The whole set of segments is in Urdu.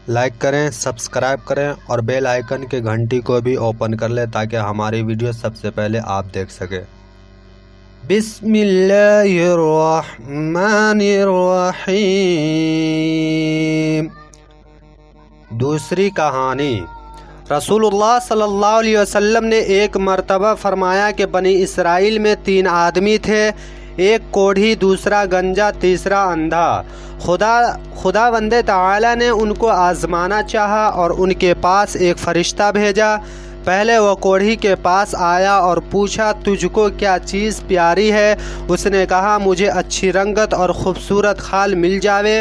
لائک کریں، سبسکرائب کریں اور بیل آئیکن کے گھنٹی کو بھی اوپن کر لیں تاکہ ہماری ویڈیو سب سے پہلے آپ دیکھ سکیں۔ بسم اللہ الرحمن الرحیم۔ دوسری کہانی۔ رسول اللہ صلی اللہ علیہ وسلم نے ایک مرتبہ فرمایا کہ بنی اسرائیل میں 3 آدمی تھے، ایک کوڑھی، دوسرا گنجا، تیسرا اندھا۔ خداوند تعالی نے ان کو آزمانا چاہا اور ان کے پاس ایک فرشتہ بھیجا۔ پہلے وہ کوڑھی کے پاس آیا اور پوچھا، تجھ کو کیا چیز پیاری ہے؟ اس نے کہا، مجھے اچھی رنگت اور خوبصورت خال مل جاوے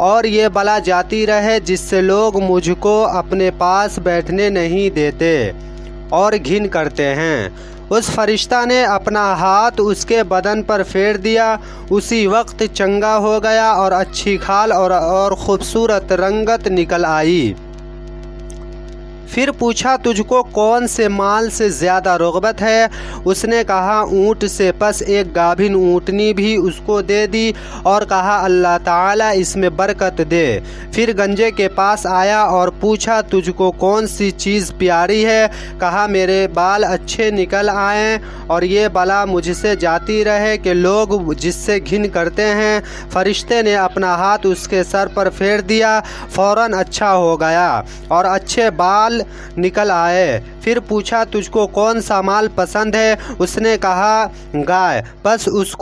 اور یہ بلا جاتی رہے جس سے لوگ مجھ کو اپنے پاس بیٹھنے نہیں دیتے اور گھن کرتے ہیں۔ اس فرشتہ نے اپنا ہاتھ اس کے بدن پر پھیر دیا، اسی وقت چنگا ہو گیا اور اچھی کھال اور خوبصورت رنگت نکل آئی۔ پھر پوچھا، تجھ کو کون سے مال سے زیادہ رغبت ہے؟ اس نے کہا، اونٹ سے۔ پس ایک گابھن اونٹنی بھی اس کو دے دی اور کہا، اللہ تعالیٰ اس میں برکت دے۔ پھر گنجے کے پاس آیا اور پوچھا، تجھ کو کون سی چیز پیاری ہے؟ کہا، میرے بال اچھے نکل آئیں اور یہ بلا مجھ سے جاتی رہے کہ لوگ جس سے گھن کرتے ہیں۔ فرشتے نے اپنا ہاتھ اس کے سر پر پھیر دیا، فوراً اچھا ہو گیا اور اچھے بال نکل آئے۔ پھر پوچھا، تجھ کو کون سا مال پسند ہے؟ اس نے کہا، گائے۔ بس اس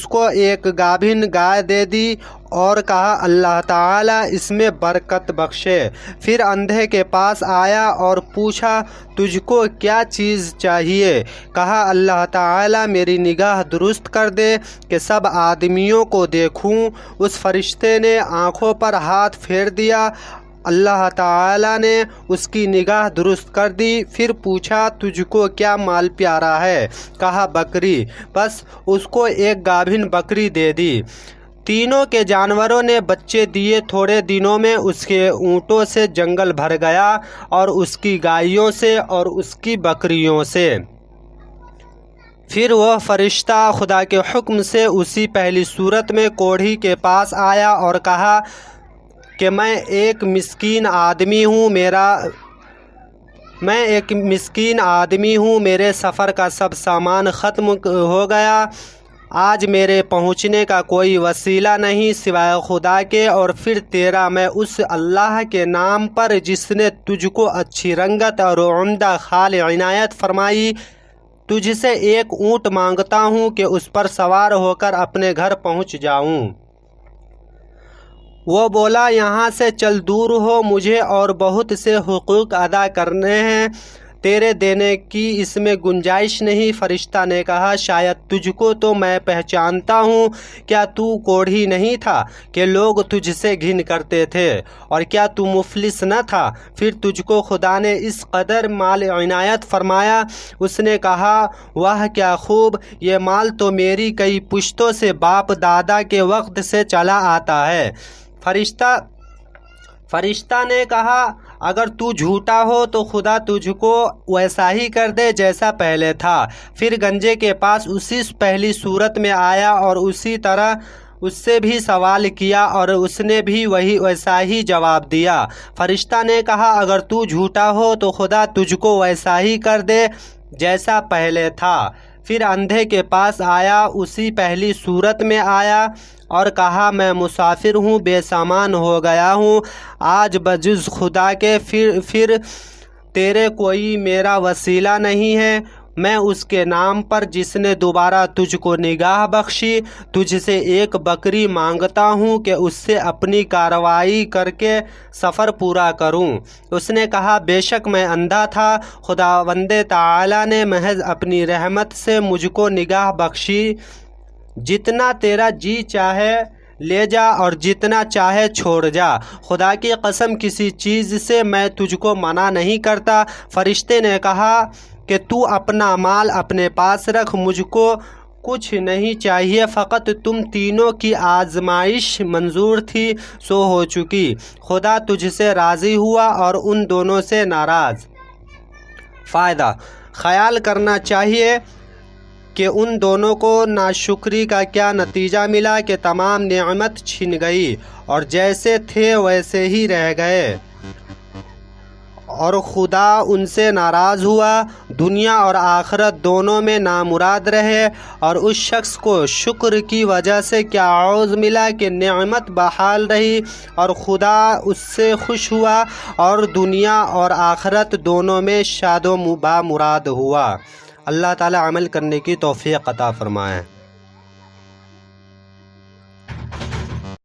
کو ایک گابھن گائے دے دی اور کہا، اللہ تعالیٰ اس میں برکت بخشے۔ پھر اندھے کے پاس آیا اور پوچھا، تجھ کو کیا چیز چاہیے؟ کہا، اللہ تعالیٰ میری نگاہ درست کر دے کہ سب آدمیوں کو دیکھوں۔ اس فرشتے نے آنکھوں پر ہاتھ پھیر دیا، اللہ تعالیٰ نے اس کی نگاہ درست کر دی۔ پھر پوچھا، تجھ کو کیا مال پیارا ہے؟ کہا، بکری۔ بس اس کو ایک گابھن بکری دے دی۔ تینوں کے جانوروں نے بچے دیے۔ تھوڑے دنوں میں اس کے اونٹوں سے جنگل بھر گیا اور اس کی گائیوں سے اور اس کی بکریوں سے۔ پھر وہ فرشتہ خدا کے حکم سے اسی پہلی صورت میں کوڑھی کے پاس آیا اور کہا کہ میں ایک مسکین آدمی ہوں، میرے سفر کا سب سامان ختم ہو گیا، آج میرے پہنچنے کا کوئی وسیلہ نہیں سوائے خدا کے اور پھر تیرا۔ میں اس اللہ کے نام پر جس نے تجھ کو اچھی رنگت اور عمدہ خال عنایت فرمائی، تجھ سے ایک اونٹ مانگتا ہوں کہ اس پر سوار ہو کر اپنے گھر پہنچ جاؤں۔ وہ بولا، یہاں سے چل دور ہو، مجھے اور بہت سے حقوق ادا کرنے ہیں، تیرے دینے کی اس میں گنجائش نہیں۔ فرشتہ نے کہا، شاید تجھ کو تو میں پہچانتا ہوں، کیا تو کوڑھی نہیں تھا کہ لوگ تجھ سے گھن کرتے تھے؟ اور کیا تو مفلس نہ تھا؟ پھر تجھ کو خدا نے اس قدر مال عنایت فرمایا؟ اس نے کہا، واہ کیا خوب، یہ مال تو میری کئی پشتوں سے باپ دادا کے وقت سے چلا آتا ہے۔ فرشتہ نے کہا، اگر تو جھوٹا ہو تو خدا تجھ کو ویسا ہی کر دے جیسا پہلے تھا۔ پھر گنجے کے پاس اسی پہلی صورت میں آیا اور اسی طرح اس سے بھی سوال کیا اور اس نے بھی ویسا ہی جواب دیا۔ فرشتہ نے کہا، اگر تو جھوٹا ہو تو خدا تجھ کو ویسا ہی کر دے جیسا پہلے تھا۔ پھر اندھے کے پاس آیا، اسی پہلی صورت میں آیا اور کہا، میں مسافر ہوں، بے سامان ہو گیا ہوں، آج بجز خدا کے پھر تیرے کوئی میرا وسیلہ نہیں ہے۔ میں اس کے نام پر جس نے دوبارہ تجھ کو نگاہ بخشی، تجھ سے ایک بکری مانگتا ہوں کہ اس سے اپنی کارروائی کر کے سفر پورا کروں۔ اس نے کہا، بے شک میں اندھا تھا، خداوند تعالی نے محض اپنی رحمت سے مجھ کو نگاہ بخشی۔ جتنا تیرا جی چاہے لے جا اور جتنا چاہے چھوڑ جا، خدا کی قسم کسی چیز سے میں تجھ کو منع نہیں کرتا۔ فرشتے نے کہا کہ تو اپنا مال اپنے پاس رکھ، مجھ کو کچھ نہیں چاہیے، فقط تم تینوں کی آزمائش منظور تھی سو ہو چکی۔ خدا تجھ سے راضی ہوا اور ان دونوں سے ناراض۔ فائدہ: خیال کرنا چاہیے کہ ان دونوں کو ناشکری کا کیا نتیجہ ملا کہ تمام نعمت چھن گئی اور جیسے تھے ویسے ہی رہ گئے، اور خدا ان سے ناراض ہوا، دنیا اور آخرت دونوں میں نامراد رہے، اور اس شخص کو شکر کی وجہ سے کیا عوض ملا کہ نعمت بحال رہی اور خدا اس سے خوش ہوا اور دنیا اور آخرت دونوں میں شاد و بامراد ہوا۔ اللہ تعالی عمل کرنے کی توفیق عطا فرمائے۔